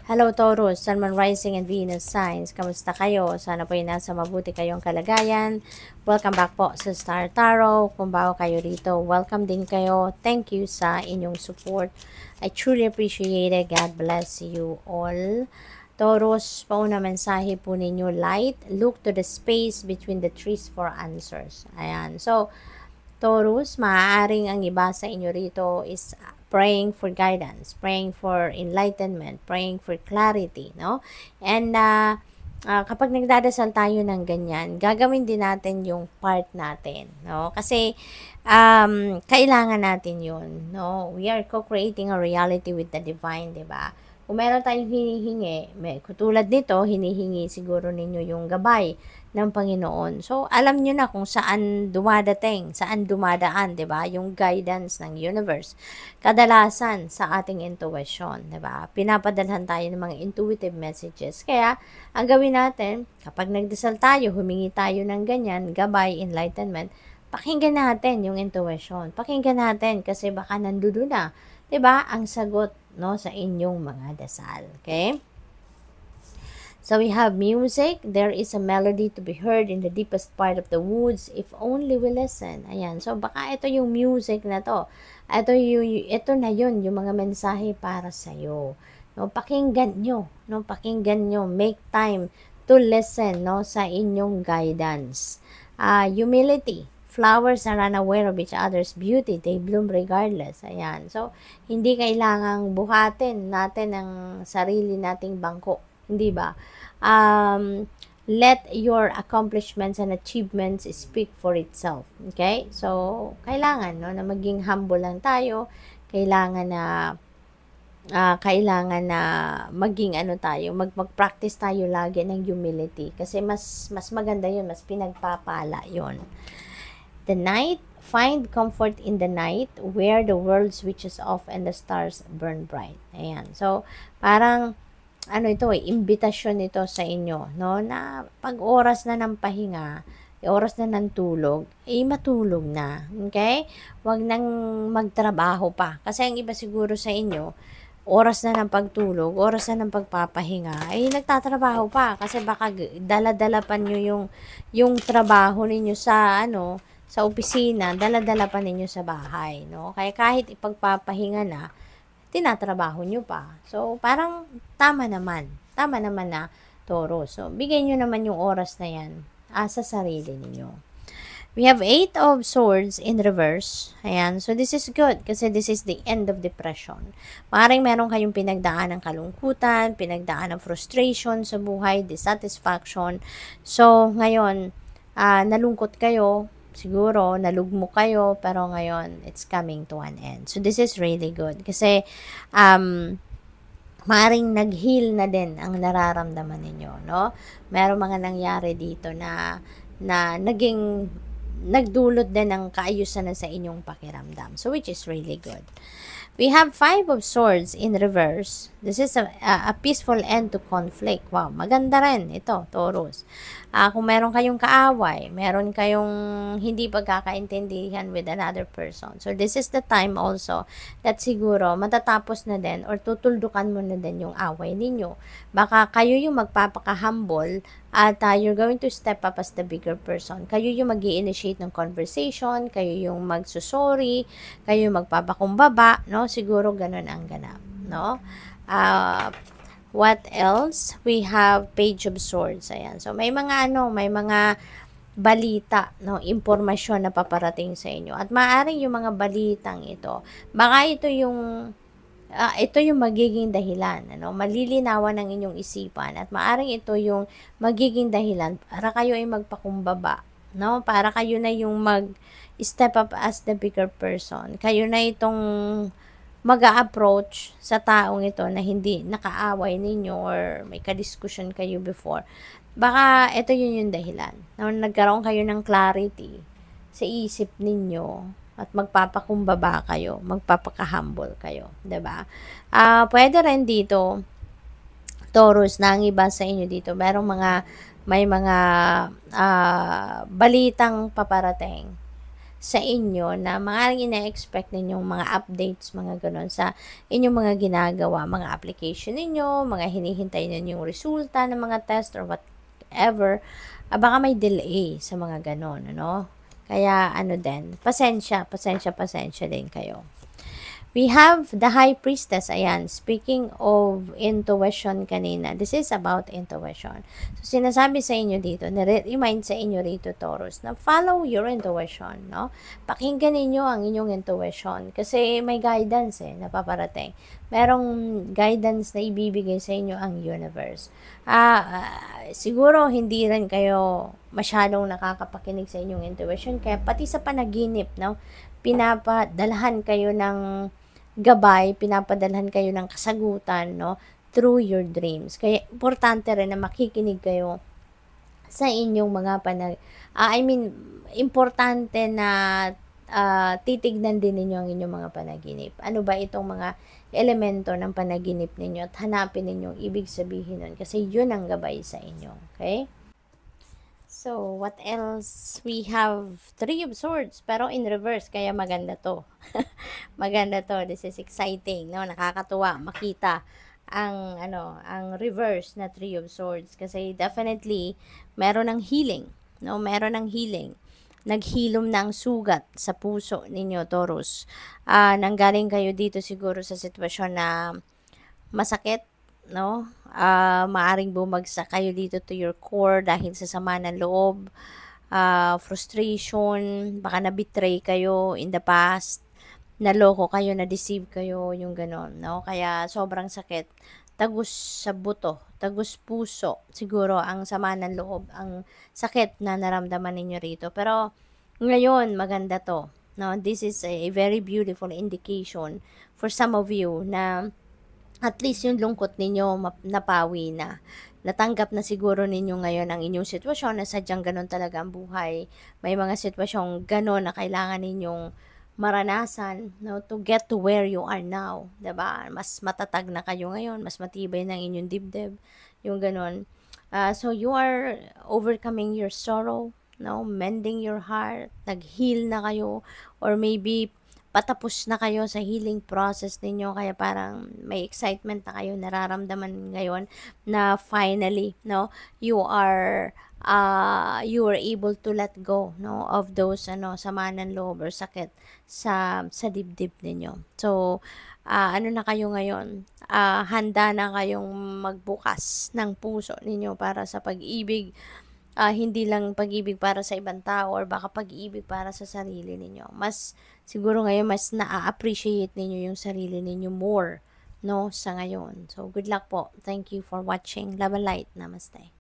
Hello Taurus, Sun, Moon, Rising, and Venus signs. Kamusta kayo? Sana po ay nasa mabuti kayong kalagayan. Welcome back po sa Star Tarot. Kung bago kayo rito, welcome din kayo. Thank you sa inyong support. I truly appreciate it. God bless you all. Taurus, pauna mensahe po ninyo, light. Look to the space between the trees for answers. Ayan. So, Taurus, maaaring ang iba sa inyo rito is praying for guidance, praying for enlightenment, praying for clarity, no? And kapag nagdadasal tayo ng ganyan, gagawin din natin yung part natin, no? Kasi kailangan natin yun, no? We are co-creating a reality with the divine, di ba? Kung meron tayong hinihingi, tulad nito, hinihingi siguro ninyo yung gabay ng Panginoon. So, alam nyo na kung saan dumadating, saan dumadaan, di ba? Yung guidance ng universe. Kadalasan sa ating intuition, di ba? Pinapadalhan tayo ng mga intuitive messages. Kaya, ang gawin natin, kapag nagdasal tayo, humingi tayo ng ganyan, gabay, enlightenment, pakinggan natin yung intuition. Pakinggan natin kasi baka nandoon na, di ba? Ang sagot, no, sa inyong mga dasal. Okay? So we have music. There is a melody to be heard in the deepest part of the woods if only we listen. Ayan. So baka ito yung music na to. Ito na yun, yung mga mensahe para sa iyo. No, pakinggan nyo. No, pakinggan nyo. Make time to listen, no, sa inyong guidance. Humility. Flowers are unaware of each other's beauty. They bloom regardless. Ayan. So, hindi kailangang buhatin natin ang sarili nating bangko. Hindi ba? Let your accomplishments and achievements speak for itself. Okay? So, kailangan, no, na maging humble lang tayo. Kailangan na maging tayo, mag-practice tayo lagi ng humility. Kasi mas maganda yun, mas pinagpapala yun. The night, find comfort in the night where the world switches off and the stars burn bright. Ayan. So, parang ito imbitasyon ito sa inyo, no, na pag oras na ng pahinga, oras na ng tulog, matulog na, okay? Huwag nang magtrabaho pa. Kasi ang iba siguro sa inyo, oras na ng pagtulog, oras na ng pagpapahinga, nagtatrabaho pa. Kasi baka dala-dala pa nyo yung trabaho ninyo sa, sa opisina, dala-dala pa ninyo sa bahay, no? Kaya kahit ipagpapahinga na, tinatrabaho nyo pa. So, parang tama naman na Toro. So, bigay nyo naman yung oras na yan sa sarili ninyo. We have 8 of Swords in reverse. Ayan. So, this is good kasi this is the end of depression. Maaaring meron kayong pinagdaan ng kalungkutan, pinagdaan ng frustration sa buhay, dissatisfaction. So, ngayon, nalungkot kayo, siguro, nalugmok kayo, pero ngayon, it's coming to an end. So, this is really good. Kasi, maaring nag-heal na din ang nararamdaman ninyo, no? Merong mga nangyari dito na nagdulot din ng kaayusan na sa inyong pakiramdam. So, which is really good. We have 5 of Swords in reverse. This is a peaceful end to conflict. Wow, maganda rin ito, Taurus. Kung meron kayong kaaway, meron kayong hindi pagkakaintindihan with another person. So, this is the time also that siguro matatapos na din or tutuldukan mo na din yung away ninyo. Baka kayo yung magpapaka-humble at you're going to step up as the bigger person. Kayo yung mag-i-initiate ng conversation, kayo yung magsusorry, kayo yung magpapakumbaba, no? Siguro ganun ang ganap, no? What else? We have Page of Swords. Ayan. So, may mga balita, no, impormasyon na paparating sa inyo. At maaaring yung mga balitang ito, baka ito yung magiging dahilan, malilinawan ng inyong isipan at maaaring ito yung magiging dahilan para kayo ay magpakumbaba, no? Para kayo na yung mag-step up as the bigger person. Kayo na itong mag-a-approach sa taong ito na hindi nakaaway ninyo or may kadiskusyon kayo before. Baka ito yung dahilan. Nagkaroon kayo ng clarity sa isip ninyo at magpapakumbaba kayo, magpapaka-humble kayo, 'di ba? Pwede rin dito, Taurus, na ang iba sa inyo dito, may mga balitang paparating sa inyo na maaaring ina-expect ninyong mga updates, mga gano'n sa inyong mga ginagawa, mga application ninyo, mga hinihintay ninyong resulta ng mga test or whatever. Baka may delay sa mga gano'n, ano? Kaya ano din, pasensya din kayo. We have the High Priestess. Ayan, speaking of intuition kanina, this is about intuition. So, sinasabi sa inyo dito, remind sa inyo rito, Taurus, na follow your intuition, no? Pakinggan ninyo ang inyong intuition kasi may guidance na paparating. Merong guidance na ibibigay sa inyo ang universe. Siguro hindi rin kayo masyadong nakakapakinig sa inyong intuition, kaya pati sa panaginip, no? Pinapadalhan kayo ng gabay, pinapadalhan kayo ng kasagutan, no, through your dreams. Kaya importante rin na makikinig kayo sa inyong mga importante na titignan din ninyo ang inyong mga panaginip. Ano ba itong mga elemento ng panaginip ninyo at hanapin ninyo ibig sabihin nun kasi yun ang gabay sa inyo. Okay? So, what else? We have Three of Swords, pero in reverse, kaya maganda to. Maganda to. This is exciting, no? Nakakatuwa makita ang reverse na Three of Swords kasi definitely meron ng healing, no? Meron ng healing. Naghilom na ang sugat sa puso ninyo, Taurus. Nanggaling kayo dito siguro sa sitwasyon na masakit, no? Maaring bumagsak kayo dito to your core dahil sa sama ng loob, frustration, baka na-betray kayo in the past, naloko kayo, na-deceive kayo, yung ganon, no? Kaya sobrang sakit, tagus sa buto, tagus puso, siguro ang sama ng loob, ang sakit na naramdaman ninyo rito. Pero ngayon, maganda to, no? This is a very beautiful indication for some of you na at least yung lungkot ninyo napawi na. Natanggap na siguro ninyo ngayon ang inyong sitwasyon na sadyang ganun talaga ang buhay. May mga sitwasyong ganun na kailangan ninyong maranasan, no, to get to where you are now, 'di ba? Mas matatag na kayo ngayon, mas matibay ng inyong dibdib, yung ganun. So you are overcoming your sorrow, no, mending your heart, nag-heal na kayo, or maybe patapos na kayo sa healing process ninyo kaya parang may excitement na kayo nararamdaman ngayon na finally, no, you are able to let go, no, of those sama ng loob or sakit sa dibdib ninyo. So ano na kayo ngayon, handa na kayong magbukas ng puso ninyo para sa pag-ibig, hindi lang pag-ibig para sa ibang tao or baka pag-ibig para sa sarili ninyo. Siguro ngayon, mas na-appreciate ninyo yung sarili ninyo more, no, sa ngayon. So, good luck po. Thank you for watching. Love and light. Namaste.